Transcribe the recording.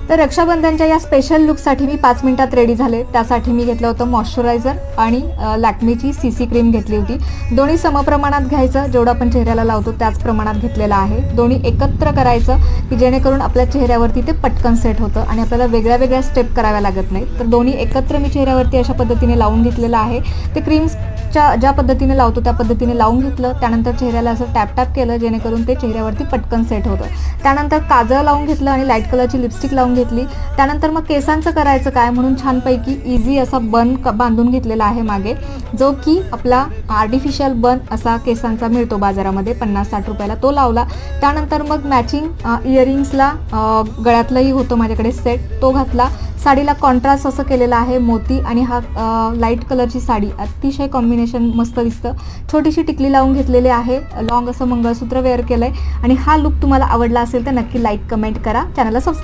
तर रक्षाबंधनच्या या स्पेशल लुकसाठी मी 5 मिनिटात रेडी झाले। त्यासाठी मी घेतलं होतं मॉइश्चरायझर आणि लॅक्मेची सीसी क्रीम घेतली होती। दोन्ही समप्रमाणात घ्यायचं, जेवढं आपण चेहऱ्याला लावतो त्याच प्रमाणात घेतलेलं आहे। दोन्ही एकत्र करायचं की जेणेकरून आपल्या चेहऱ्यावरती ते पटकन सेट होतं आणि आपल्याला वेगळ्या वेगळ्या स्टेप कराव्या लागत नाही। तर दोन्ही एकत्र मी चेहऱ्यावरती अशा पद्धतीने लावून घेतलेलं आहे। ते क्रीम्सच्या ज्या पद्धतीने लावतो त्या पद्धतीने लावून घेतलं। त्यानंतर चेहऱ्याला असं टॅप टॅप केलं जेणेकरून ते चेहऱ्यावरती पटकन सेट होतं। त्यानंतर काजळ लावून घेतलं आणि लाईट कलरची लिपस्टिक लावून घेतली। त्यानंतर मग केसांचं करायचं काय म्हणून छानपैकी इझी असा बन बांधून घेतलेला आहे मागे, जो की आपला आर्टिफिशियल बन असा केसांचा मिळतो बाजारामध्ये 50-60 रुपयाला, तो लावला। त्यानंतर मग मॅचिंग इयरिंग्सला गळ्यातलंही होतं माझ्याकडे सेट, तो घातला। साडीला कॉन्ट्रास्ट असं केलेलं आहे मोती आणि हा लाईट कलरची साडी, अतिशय कॉम्बिनेशन मस्त दिसतं। छोटीशी टिकली लावून घेतलेली आहे, लॉंग असं मंगळसूत्र वेअर केलंय। आणि हा लुक तुम्हाला आवडला असेल तर नक्की लाईक कमेंट करा, चॅनलला सबस्क्राईब